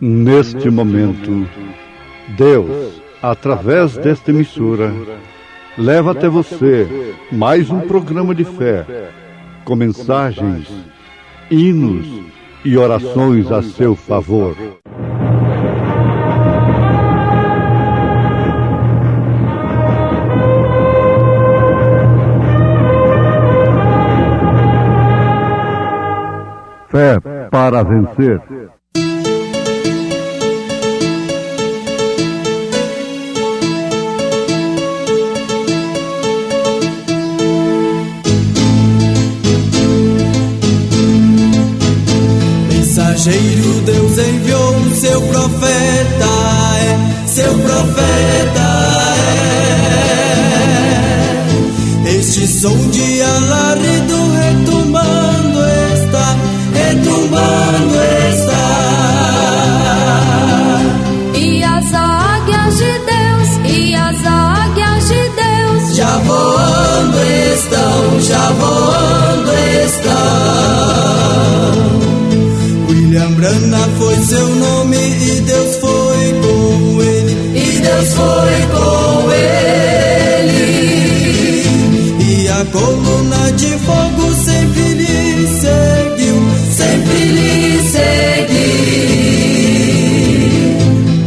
Neste momento, Deus, através desta emissora, leva até você mais um programa de fé, com mensagens, hinos e orações a seu favor. Fé para vencer. Mensageiro, Deus enviou o seu profeta, seu profeta Este som de alarido retumbando está, E as águias de Deus, já voando estão. William Branham foi seu nome e Deus foi com ele, E a coluna de fogo sempre lhe seguiu,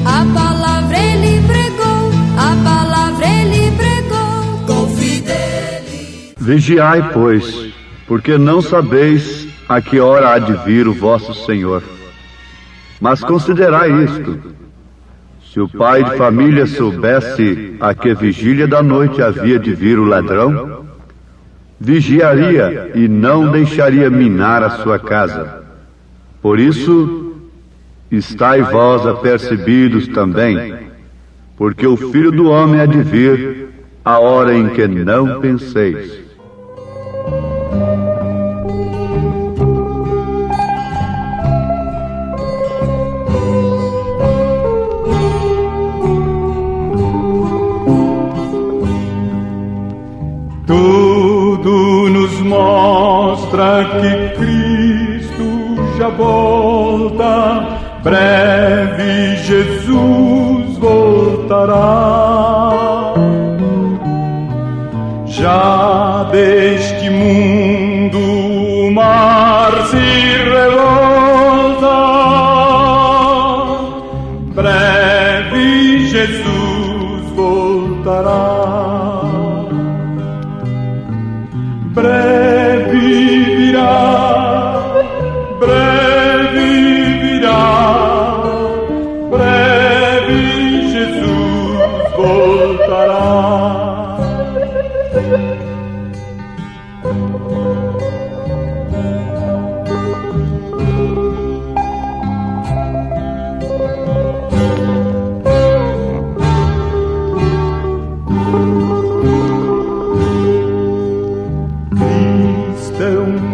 A palavra ele pregou, com fidelidade. Vigiai, pois, porque não sabeis a que hora há de vir o vosso Senhor. Mas considerai isto: se o pai de família soubesse a que vigília da noite havia de vir o ladrão, vigiaria e não deixaria minar a sua casa. Por isso, estai vós apercebidos também, porque o Filho do Homem há de vir a hora em que não penseis. Tudo nos mostra que Cristo já volta, breve Jesus voltará. Já deste mundo o mar se revolta, breve Jesus voltará. Breve virá, breve Jesus voltará.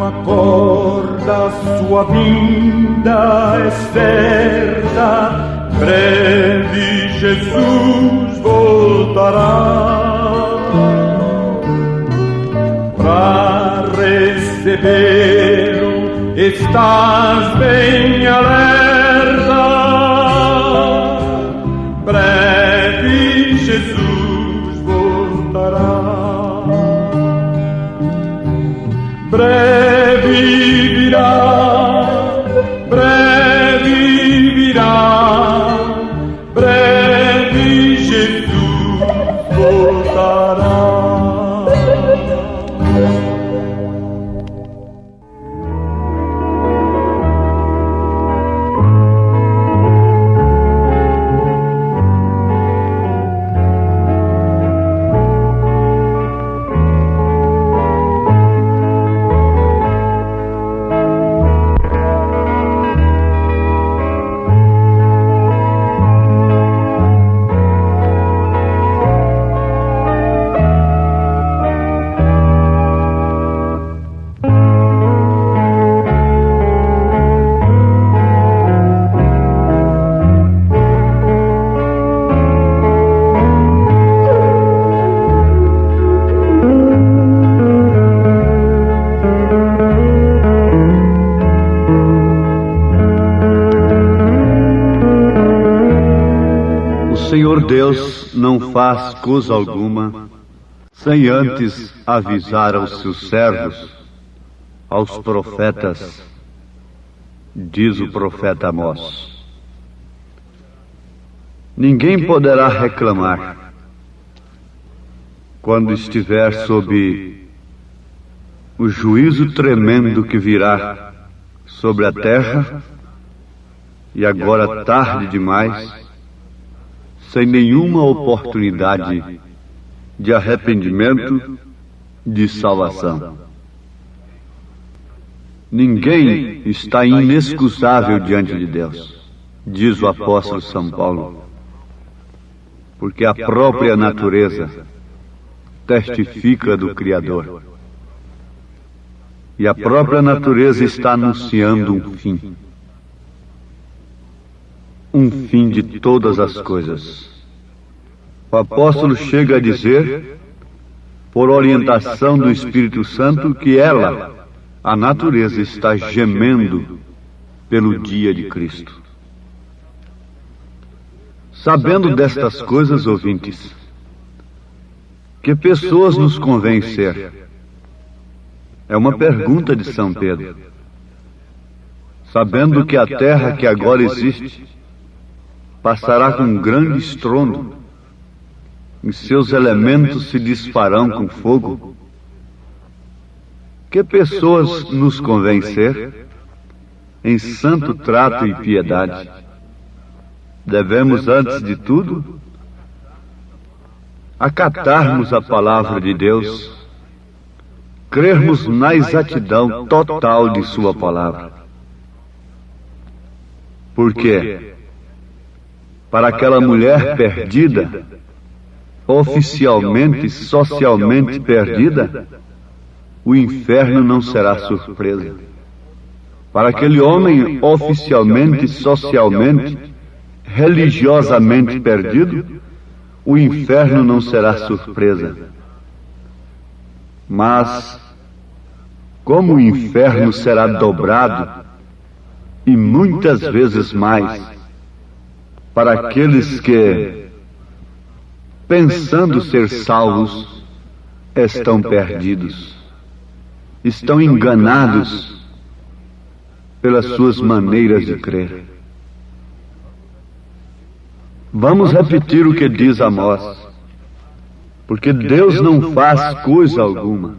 Acorda, sua vinda é certa, breve Jesus voltará. Pra recebê-lo estás bem alerta, breve Jesus voltará. Breve virá, breve Jesus voltará. Deus não faz coisa alguma sem antes avisar aos seus servos, aos profetas, diz o profeta Amós. Ninguém poderá reclamar quando estiver sob o juízo tremendo que virá sobre a terra, e agora tarde demais, sem nenhuma oportunidade de arrependimento, de salvação. Ninguém está inexcusável diante de Deus, diz o apóstolo São Paulo, porque a própria natureza testifica do Criador. E a própria natureza está anunciando um fim. Um fim de todas as coisas. O apóstolo chega a dizer, por orientação do Espírito Santo, que ela, a natureza, está gemendo pelo dia de Cristo. Sabendo destas coisas, ouvintes, que pessoas nos convém ser? É uma pergunta de São Pedro. Sabendo que a terra que agora existe passará com um grande estrondo, e seus elementos se disparão com fogo, que pessoas nos convém ser? Em santo trato e piedade. Devemos, antes de tudo, acatarmos a palavra de Deus, crermos na exatidão total de sua palavra. Por quê? Para aquela mulher perdida, oficialmente, socialmente perdida, o inferno não será surpresa. Para aquele homem oficialmente, socialmente, religiosamente perdido, o inferno não será surpresa. Mas, como o inferno será dobrado, e muitas vezes mais, para aqueles que, pensando ser salvos, estão perdidos, estão enganados pelas suas maneiras de crer. Vamos repetir o que diz Amós, porque Deus não faz coisa alguma,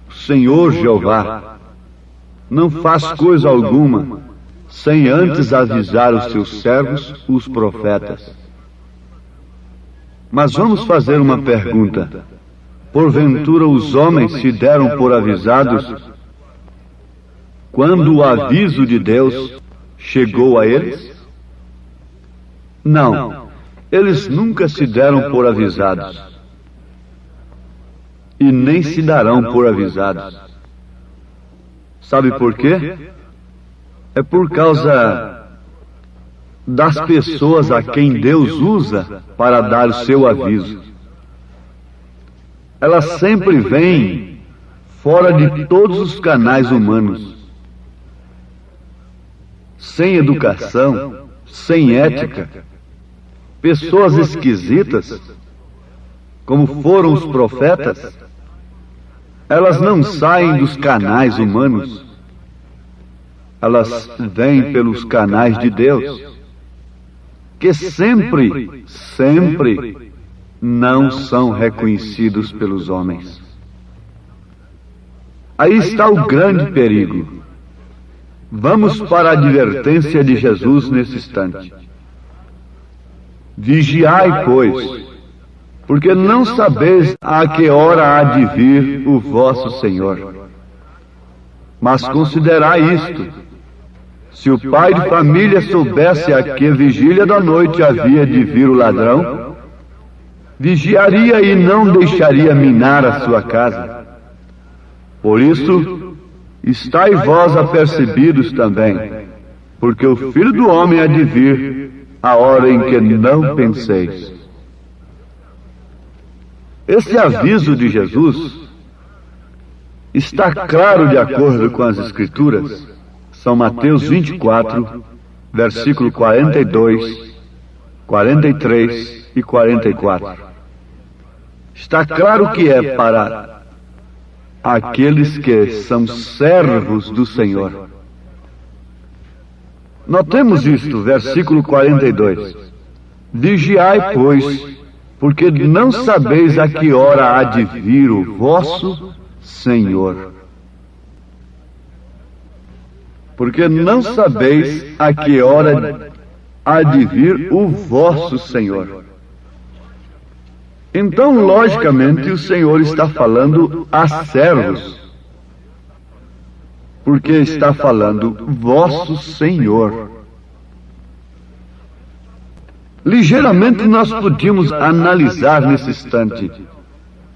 o Senhor Jeová não faz coisa alguma sem antes avisar os seus servos, os profetas. Mas vamos fazer uma pergunta. Porventura os homens se deram por avisados quando o aviso de Deus chegou a eles? Não, eles nunca se deram por avisados. E nem se darão por avisados. Sabe por quê? É por causa das pessoas a quem Deus usa para dar o seu aviso. Elas sempre vêm fora de todos os canais humanos, sem educação, sem ética, pessoas esquisitas, como foram os profetas. Elas não saem dos canais humanos, elas vêm pelos canais de Deus, que sempre, sempre não são reconhecidos pelos homens. Aí está o grande perigo. Vamos para a advertência de Jesus nesse instante. Vigiai, pois, porque não sabeis a que hora há de vir o vosso Senhor. Mas considerai isto: se o pai de família soubesse a que vigília da noite havia de vir o ladrão, vigiaria e não deixaria minar a sua casa. Por isso, estai vós apercebidos também, porque o Filho do Homem há de vir a hora em que não penseis. Esse aviso de Jesus está claro de acordo com as Escrituras. São Mateus 24, versículo 42, 43 e 44. Está claro que é para aqueles que são servos do Senhor. Notemos isto, versículo 42. Vigiai, pois, porque não sabeis a que hora há de vir o vosso Senhor. Porque não sabeis a que hora há de vir o vosso Senhor. Então, logicamente, o Senhor está falando a servos, porque está falando vosso Senhor. Ligeiramente nós podíamos analisar nesse instante: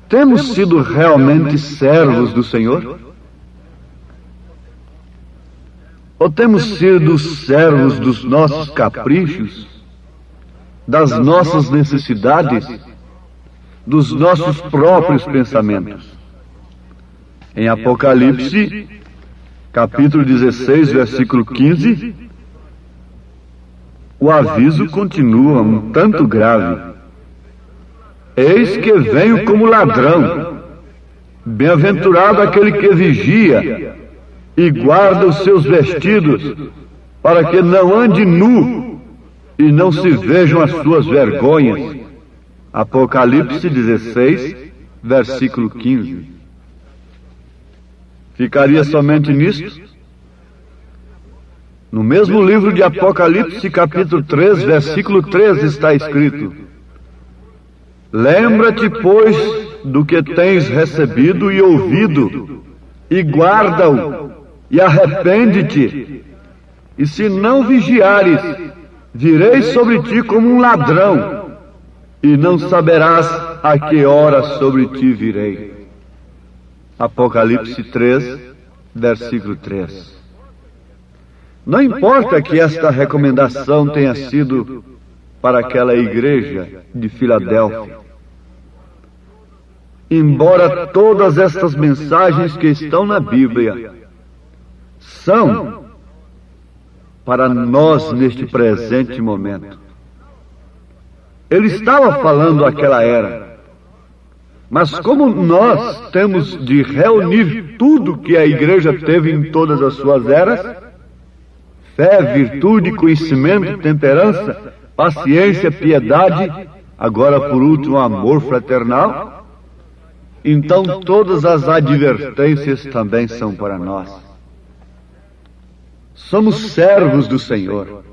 temos sido realmente servos do Senhor? Ou temos sido servos dos nossos caprichos, das nossas necessidades, dos nossos próprios pensamentos? Em Apocalipse, capítulo 16, versículo 15, o aviso continua um tanto grave. Eis que venho como ladrão. Bem-aventurado aquele que vigia e guarda os seus vestidos, para que não ande nu e não se vejam as suas vergonhas. Apocalipse 16, versículo 15. Ficaria somente nisto? No mesmo livro de Apocalipse, capítulo 3, versículo 13, está escrito: lembra-te, pois, do que tens recebido e ouvido, e guarda-o, e arrepende-te. E se não vigiares, virei sobre ti como um ladrão, e não saberás a que hora sobre ti virei. Apocalipse 3, versículo 3. Não importa que esta recomendação tenha sido para aquela igreja de Filadélfia. Embora todas estas mensagens que estão na Bíblia são para nós neste presente momento. Ele estava falando àquela era. Mas como nós temos de reunir tudo que a igreja teve em todas as suas eras, fé, virtude, conhecimento, temperança, paciência, piedade, agora por último amor fraternal, então todas as advertências também são para nós. Somos servos do Senhor.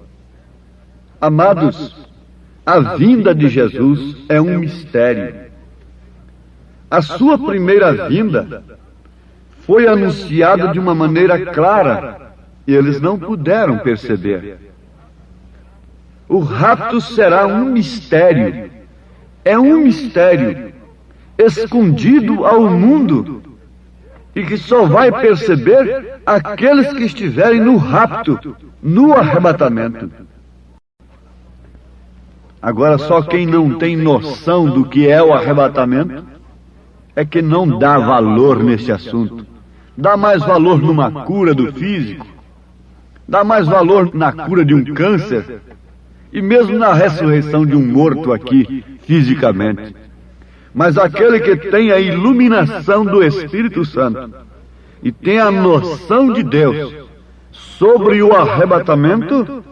Amados, a vinda de Jesus é um mistério. A sua primeira vinda foi anunciada de uma maneira clara e eles não puderam perceber. O rapto será um mistério. É um mistério escondido ao mundo e que só vai perceber aqueles que estiverem no rapto, no arrebatamento. Agora, só quem não tem noção do que é o arrebatamento é que não dá valor nesse assunto. Dá mais valor numa cura do físico, dá mais valor na cura de um câncer e mesmo na ressurreição de um morto aqui, fisicamente. Mas aquele que tem a iluminação do Espírito Santo e tem a noção de Deus sobre o arrebatamento,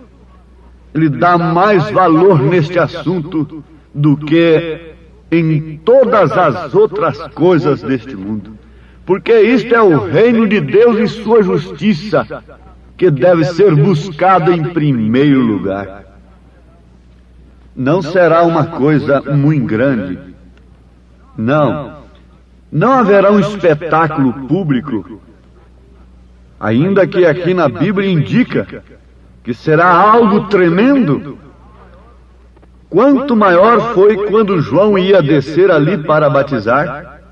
ele dá mais valor neste assunto do que em todas as outras coisas deste mundo. Porque isto é o reino de Deus e sua justiça, que deve ser buscada em primeiro lugar. Não será uma coisa muito grande. Não haverá um espetáculo público, ainda que aqui na Bíblia indica que será algo tremendo. Quanto maior foi quando João ia descer ali para batizar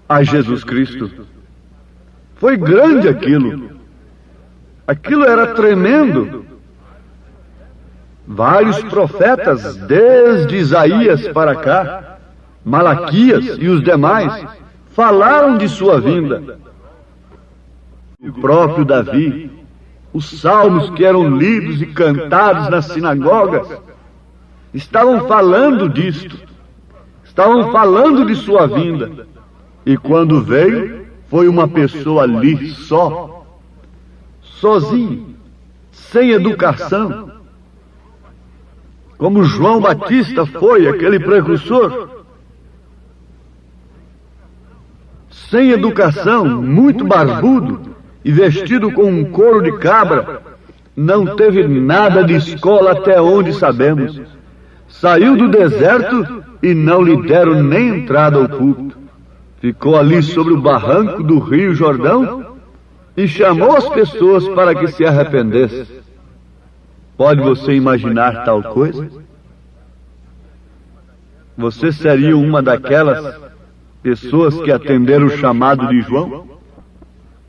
a Jesus Cristo. Foi grande aquilo. Aquilo era tremendo. Vários profetas, desde Isaías para cá, Malaquias e os demais, falaram de sua vinda. O próprio Davi, os salmos que eram lidos e cantados nas sinagogas, Estavam falando disto. Estavam falando de sua vinda. E quando veio, foi uma pessoa ali só, sozinho, sem educação. Como João Batista foi, aquele precursor. Sem educação, muito barbudo e vestido com um couro de cabra. Não teve nada de escola até onde sabemos. Saiu do deserto e não lhe deram nem entrada ao púlpito. Ficou ali sobre o barranco do Rio Jordão e chamou as pessoas para que se arrependessem. Pode você imaginar tal coisa? Você seria uma daquelas pessoas que atenderam o chamado de João?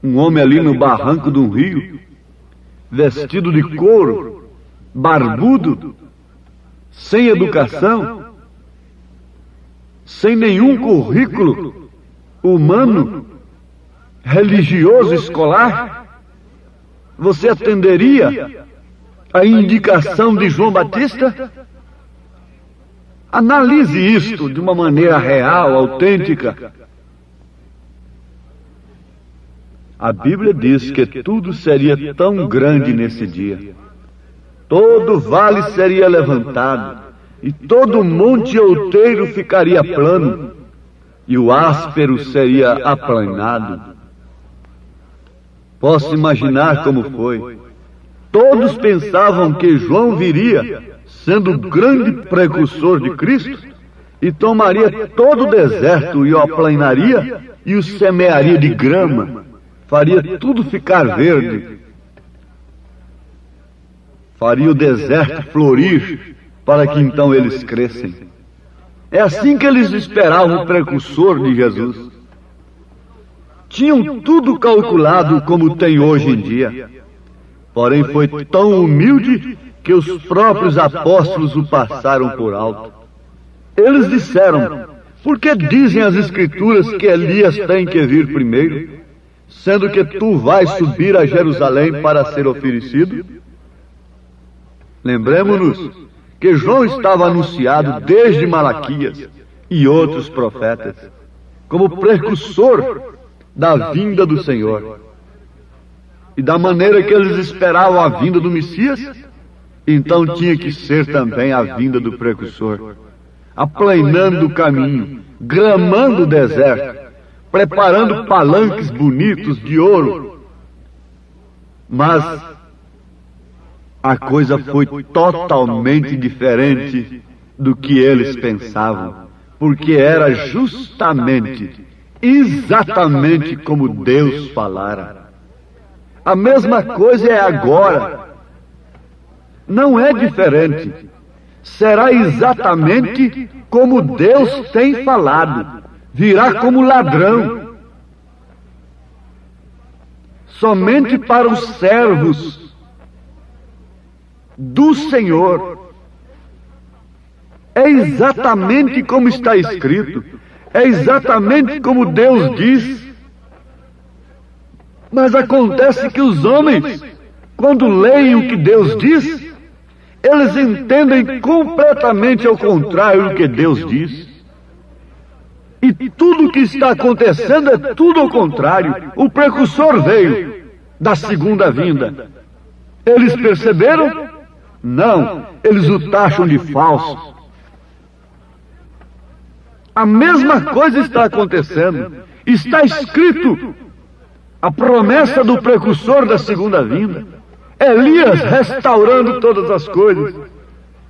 Um homem ali no barranco de um rio, vestido de couro, barbudo, sem educação, sem nenhum currículo humano, religioso, escolar? Você atenderia a indicação de João Batista? Analise isto de uma maneira real, autêntica. A Bíblia diz que tudo seria tão grande nesse dia. Todo vale seria levantado, e todo monte outeiro ficaria plano, e o áspero seria aplanado. Posso imaginar como foi. Todos pensavam que João viria, sendo o grande precursor de Cristo, e tomaria todo o deserto e o aplanaria e o semearia de grama, faria tudo ficar verde, faria o deserto florir para que então eles crescem. É assim que eles esperavam o precursor de Jesus. Tinham tudo calculado como tem hoje em dia. Porém foi tão humilde que os próprios apóstolos o passaram por alto. Eles disseram: por que dizem as Escrituras que Elias tem que vir primeiro, sendo que tu vais subir a Jerusalém para ser oferecido? Lembremos-nos que João estava anunciado desde Malaquias e outros profetas como precursor da vinda do Senhor. E da maneira que eles esperavam a vinda do Messias, então tinha que ser também a vinda do precursor, aplanando o caminho, gramando o deserto, preparando palanques bonitos de ouro. Mas a coisa foi totalmente diferente do que eles pensavam, porque era justamente, exatamente como Deus falara. A mesma coisa é agora. Não é diferente. Será exatamente como Deus tem falado. Virá como ladrão. Somente para os servos do Senhor. É exatamente como está escrito. É exatamente como Deus diz. Mas acontece que os homens, quando leem o que Deus diz, eles entendem completamente ao contrário do que Deus diz. E tudo o que está acontecendo é tudo ao contrário. O precursor veio da segunda vinda. Eles perceberam? Não, eles o taxam de falso. A mesma coisa está acontecendo. Está escrito a promessa do precursor da segunda vinda. Elias restaurando todas as coisas.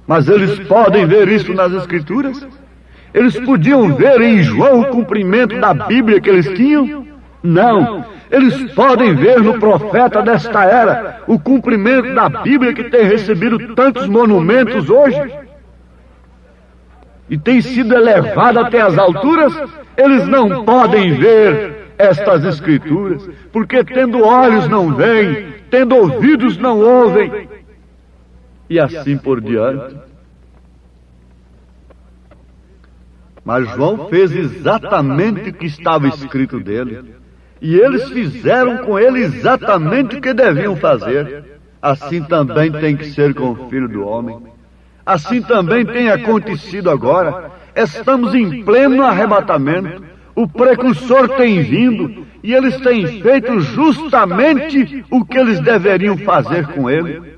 Mas eles podem ver isso nas Escrituras? Eles podiam ver em João o cumprimento da Bíblia que eles tinham? Não. Eles podem ver no profeta desta era o cumprimento da Bíblia que tem recebido tantos monumentos hoje e tem sido elevada até as alturas. Eles não podem ver estas Escrituras, porque tendo olhos não veem, tendo ouvidos não ouvem, e assim por diante. Mas João fez exatamente o que estava escrito dele, e eles fizeram com ele exatamente o que deviam fazer. Assim também tem que ser com o Filho do Homem. Assim também tem acontecido agora. Estamos em pleno arrebatamento. O precursor tem vindo e eles têm feito justamente o que eles deveriam fazer com ele.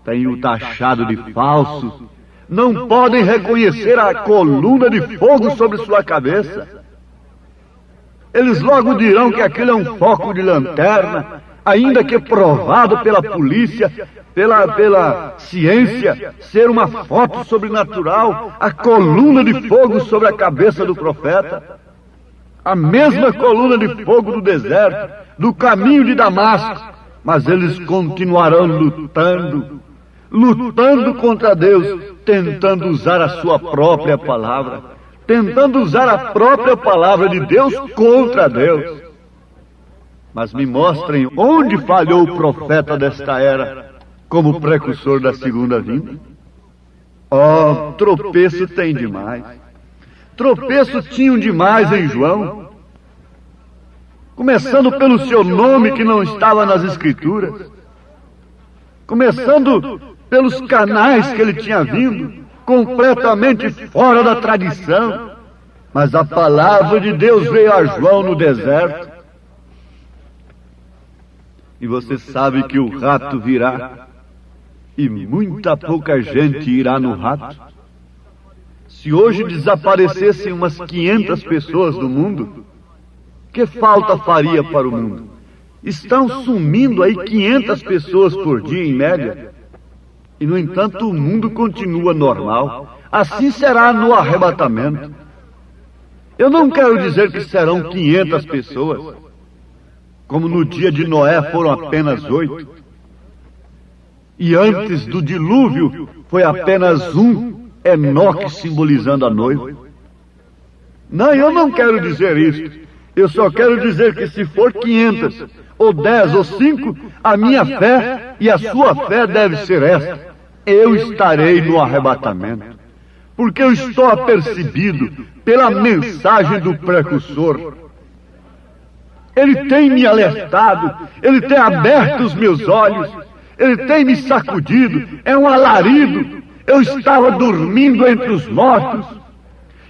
Têm o taxado de falso. Não podem reconhecer a coluna de fogo sobre sua cabeça. Eles logo dirão que aquilo é um foco de lanterna, ainda que provado pela polícia, pela ciência, ser uma foto sobrenatural, a coluna de fogo sobre a cabeça do profeta. A mesma coluna de fogo do deserto, do caminho de Damasco. Mas eles continuarão lutando contra Deus, tentando usar a sua própria palavra, tentando usar a própria palavra de Deus contra Deus. Mas me mostrem onde falhou o profeta desta era, como precursor da segunda vinda. Oh, tropeço tem demais. Tropeço tinham demais em João. Começando pelo seu nome que não estava nas Escrituras. Começando pelos canais que ele tinha vindo, completamente fora da tradição. Mas a palavra de Deus veio a João no deserto. E você sabe que o rato virá. E muita pouca gente irá no rato. Se hoje desaparecessem umas 500 pessoas do mundo, que falta faria para o mundo? Estão sumindo aí 500 pessoas por dia, em média. E, no entanto, o mundo continua normal. Assim será no arrebatamento. Eu não quero dizer que serão 500 pessoas, como no dia de Noé foram apenas 8. E antes do dilúvio foi apenas um, Enoque simbolizando a noiva. Não, eu não quero dizer isso. Eu só quero dizer que se for 500, ou 10, ou 5, a minha fé e a sua fé deve ser esta: eu estarei no arrebatamento. Porque eu estou apercebido pela mensagem do precursor. Ele tem me alertado, ele tem aberto os meus olhos, ele tem me sacudido, é um alarido. Eu estava dormindo entre os mortos,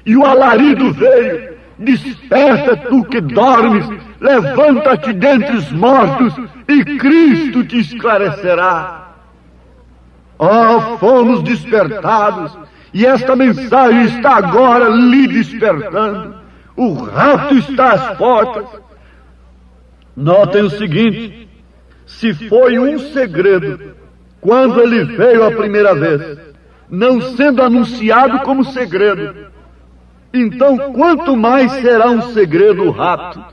e o alarido veio: desperta tu que dormes, levanta-te dentre os mortos, e Cristo te esclarecerá. Oh, fomos despertados, e esta mensagem está agora lhe despertando. O rato está às portas. Notem o seguinte: se foi um segredo quando ele veio a primeira vez, não sendo anunciado como segredo, então quanto mais será um segredo o rapto?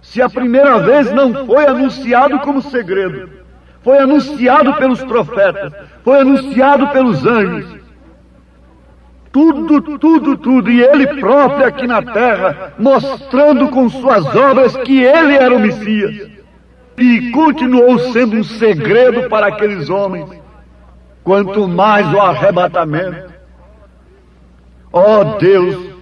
Se a primeira vez não foi anunciado como segredo, foi anunciado pelos profetas, foi anunciado pelos anjos, tudo, e ele próprio aqui na terra, mostrando com suas obras que ele era o Messias, e continuou sendo um segredo para aqueles homens, quanto mais o arrebatamento. Ó Deus,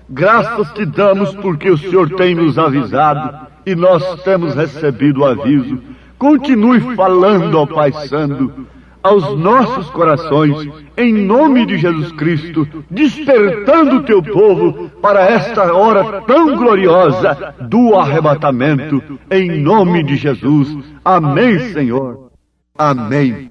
graças te damos porque o Senhor tem nos avisado, e nós temos recebido o aviso. Continue falando, ó Pai Santo, aos nossos corações, em nome de Jesus Cristo, despertando o teu povo para esta hora tão gloriosa do arrebatamento, em nome de Jesus. Amém, Senhor. Amém.